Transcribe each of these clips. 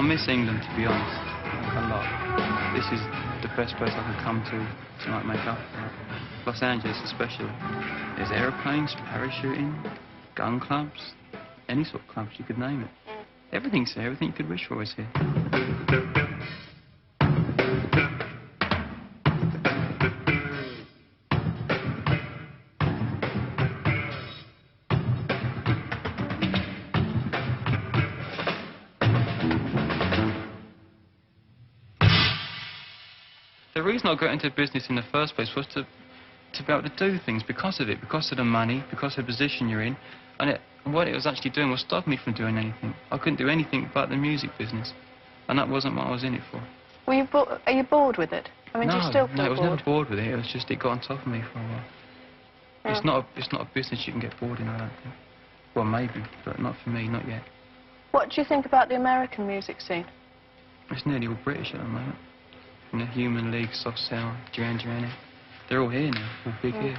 miss England, to be honest, like, a lot. This is the best place I could come to like, make up for it. Los Angeles especially. There's aeroplanes, parachuting, gun clubs, any sort of clubs, you could name it. Everything's here, everything you could wish for is here. The reason I got into business in the first place was to be able to do things because of it, because of the money, because of the position you're in. And what it was actually doing was stopping me from doing anything. I couldn't do anything but the music business. And that wasn't what I was in it for. Were you are you bored with it? I mean, no, do you still feel no, I was bored? never bored with it. It was just it got on top of me for a while. Yeah. It's not a business you can get bored in, I don't think. Well, maybe, but not for me, not yet. What do you think about the American music scene? It's nearly all British at the moment. You know, Human League, Soft Cell, Duran Duran. They're all here now, all big here.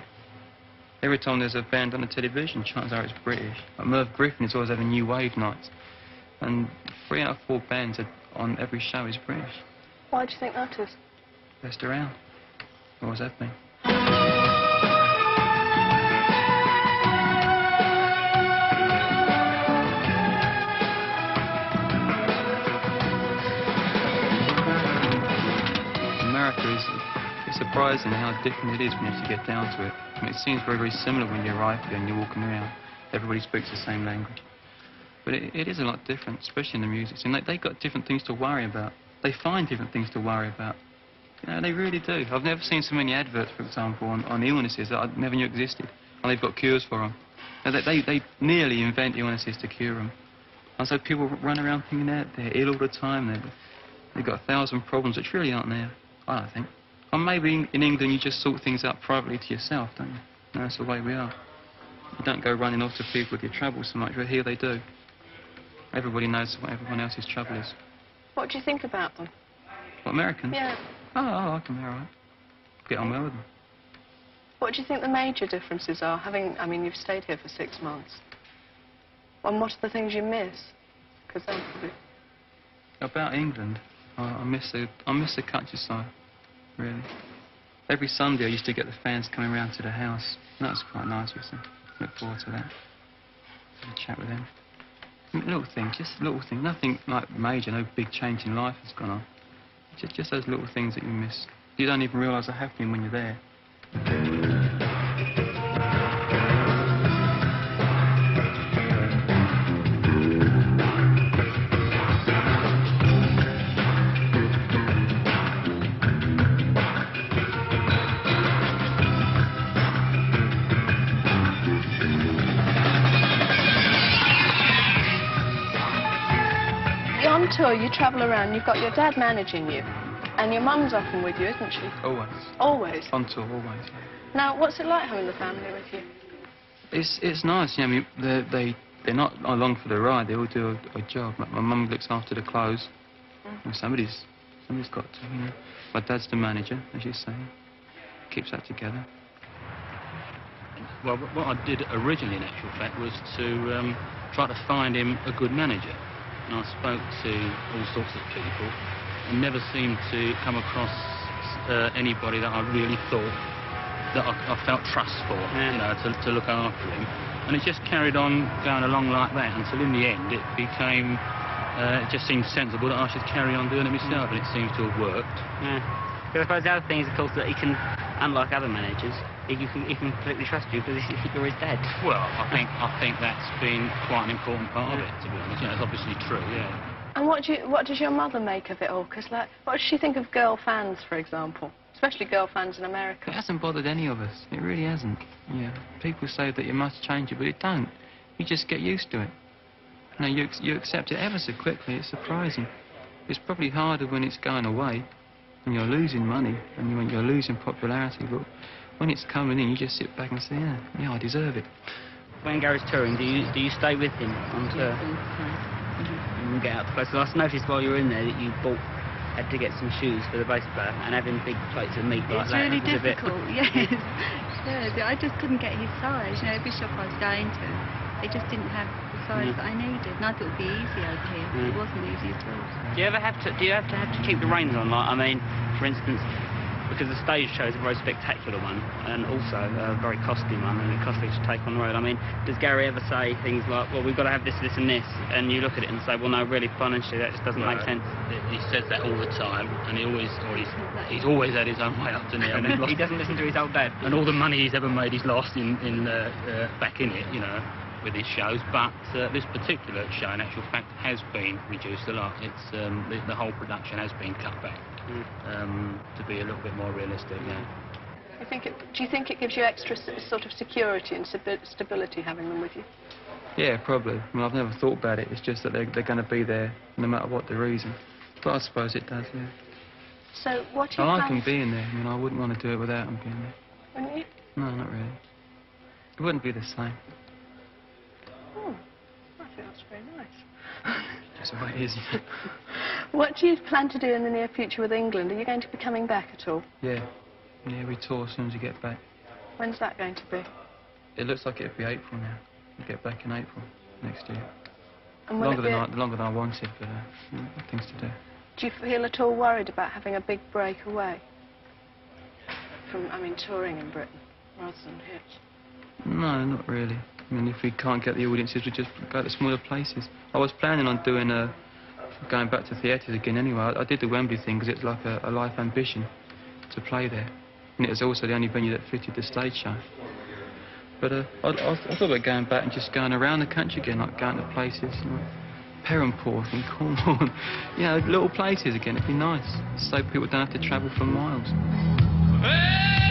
Every time there's a band on the television, chances are it's British. Like Merv Griffin is always having new wave nights. And 3 out of 4 bands on every show is British. Why do you think that is? Best around. Always have been. It's surprising how different it is when you actually get down to it. I mean, it seems very, very similar when you arrive here and you're walking around. Everybody speaks the same language. But it is a lot different, especially in the music scene. Like, they've got different things to worry about. They find different things to worry about. You know, they really do. I've never seen so many adverts, for example, on illnesses that I never knew existed. And they've got cures for them. They nearly invent illnesses to cure them. And so people run around thinking they're ill all the time. They've got 1,000 problems which really aren't there, I don't think. Or maybe in England you just sort things out privately to yourself, don't you? And that's the way we are. You don't go running off to people with your troubles so much, but here they do. Everybody knows what everyone else's trouble is. What do you think about them? What, Americans? Yeah. Oh, I like them, they're all right. Get on well with them. What do you think the major differences are? I mean, you've stayed here for 6 months. And what are the things you miss? Because they're probably... About England, I miss the countryside. Really. Every Sunday I used to get the fans coming round to the house. That was quite nice, so look forward to that. Have a chat with them. Little things, just little things. Nothing like major, no big change in life has gone on. Just those little things that you miss. You don't even realise are happening when you're there. On tour, you travel around, you've got your dad managing you, and your mum's often with you, isn't she? Always. Always? On tour, always. Now, what's it like having the family with you? It's nice, you know, I mean, they're not along for the ride, they all do a job. Like my mum looks after the clothes. Well, somebody's got to, you know. My dad's the manager, as you say. Keeps that together. Well, what I did originally, in actual fact, was to try to find him a good manager. And I spoke to all sorts of people and never seemed to come across anybody that I really thought that I felt trust for, you know, to look after him. And it just carried on going along like that until in the end it became, it just seemed sensible that I should carry on doing it myself, and it seems to have worked. Yeah. Because I suppose the other thing is, of course, that he can, unlike other managers, he can completely trust you because you're his dad. Well, I think that's been quite an important part of it, to be honest. You know, it's obviously true, yeah. And what does your mother make of it all? Because, like, what does she think of girl fans, for example? Especially girl fans in America. It hasn't bothered any of us. It really hasn't. Yeah. People say that you must change it, but it don't. You just get used to it. You know, you accept it ever so quickly. It's surprising. It's probably harder when it's going away, and you're losing money, and when you're losing popularity, but when it's coming in, you just sit back and say, yeah, I deserve it. When Gary's touring, do you stay with him on tour? And get out the place? I noticed while you were in there that you had to get some shoes for the bass player, and having big plates of meat like that. It's really difficult, yes. Yeah, I just couldn't get his size. You know, every shop I was going to, they just didn't have the exercise that I needed, and I thought it would be easy over here. It wasn't easy at all. Do you have to keep the reins on? Like, I mean, for instance, because the stage show is a very spectacular one, and also a very costly one, and it costly to take on the road. I mean, does Gary ever say things like, well, we've got to have this, this and this, and you look at it and say, well, no, really, financially, that just doesn't make sense? He says that all the time, and he's always had his own way up to now. He doesn't listen to his old dad. And all the money he's ever made, he's lost back in it, you know, with his shows. But this particular show, in actual fact, has been reduced a lot. It's the whole production has been cut back to be a little bit more realistic. Yeah. Do you think it gives you extra sort of security and stability having them with you? Yeah, probably. I mean, I've never thought about it. It's just that they're going to be there no matter what the reason. But I suppose it does, yeah. So what do you I like them being there. I mean, I wouldn't want to do it without them being there. Wouldn't you? No, not really. It wouldn't be the same. Oh, I think that's very nice. That's the way it is. What do you plan to do in the near future with England? Are you going to be coming back at all? Yeah. Yeah, we tour as soon as we get back. When's that going to be? It looks like it'll be April now. We'll get back in April next year. And Longer than I wanted, but things to do. Do you feel at all worried about having a big break away from, I mean, touring in Britain rather than here? No, not really. I mean, if we can't get the audiences, we just go to smaller places. I was planning on going back to theatres again anyway. I did the Wembley thing because it's like a life ambition to play there. And it was also the only venue that fitted the stage show. But I thought about going back and just going around the country again, like going to places like Perranporth and Cornwall. You know, little places again. It'd be nice, so people don't have to travel for miles. Hey!